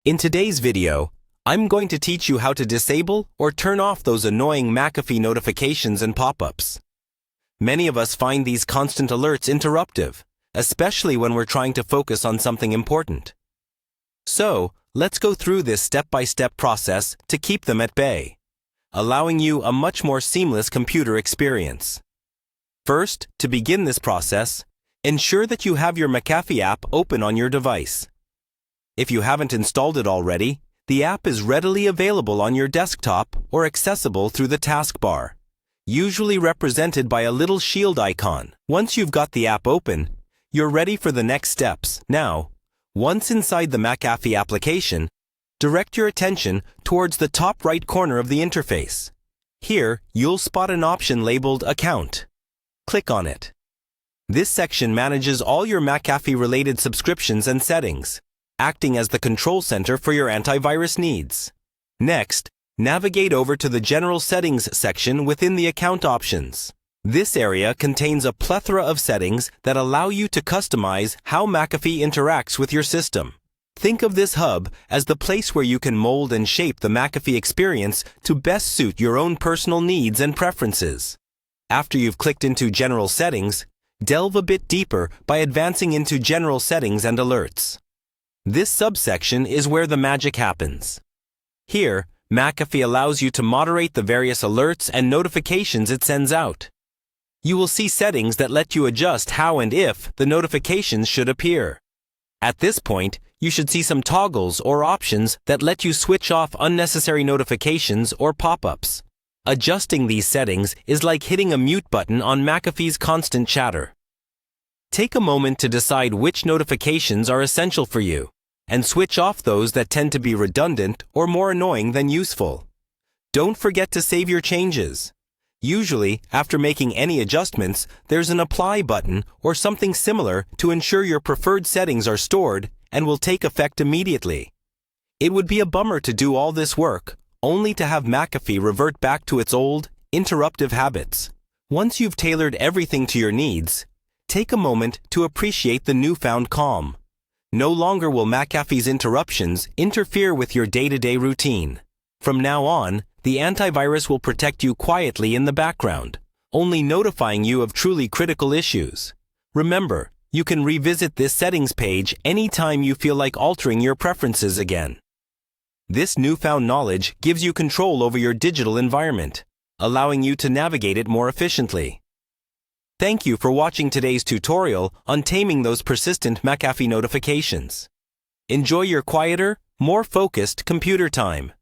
In today's video, I'm going to teach you how to disable or turn off those annoying Mcafee notifications and pop-ups. Many of us find these constant alerts interruptive, especially when we're trying to focus on something important. So, let's go through this step-by-step process to keep them at bay, allowing you a much more seamless computer experience. First, to begin this process, ensure that you have your Mcafee app open on your device. If you haven't installed it already, the app is readily available on your desktop or accessible through the taskbar, usually represented by a little shield icon. Once you've got the app open, you're ready for the next steps. Now, once inside the Mcafee application, direct your attention towards the top right corner of the interface. Here, you'll spot an option labeled Account. Click on it. This section manages all your Mcafee-related subscriptions and settings, acting as the control center for your antivirus needs. Next, navigate over to the General Settings section within the Account options. This area contains a plethora of settings that allow you to customize how Mcafee interacts with your system. Think of this hub as the place where you can mold and shape the Mcafee experience to best suit your own personal needs and preferences. After you've clicked into General Settings, delve a bit deeper by advancing into General Settings and Alerts. This subsection is where the magic happens. Here, Mcafee allows you to moderate the various alerts and notifications it sends out. You will see settings that let you adjust how and if the notifications should appear. At this point, you should see some toggles or options that let you switch off unnecessary notifications or pop-ups. Adjusting these settings is like hitting a mute button on Mcafee's constant chatter. Take a moment to decide which notifications are essential for you, and switch off those that tend to be redundant or more annoying than useful. Don't forget to save your changes. Usually, after making any adjustments, there's an Apply button or something similar to ensure your preferred settings are stored and will take effect immediately. It would be a bummer to do all this work, only to have Mcafee revert back to its old, interruptive habits. Once you've tailored everything to your needs, take a moment to appreciate the newfound calm. No longer will Mcafee's interruptions interfere with your day-to-day routine. From now on, the antivirus will protect you quietly in the background, only notifying you of truly critical issues. Remember, you can revisit this settings page anytime you feel like altering your preferences again. This newfound knowledge gives you control over your digital environment, allowing you to navigate it more efficiently. Thank you for watching today's tutorial on taming those persistent Mcafee notifications. Enjoy your quieter, more focused computer time.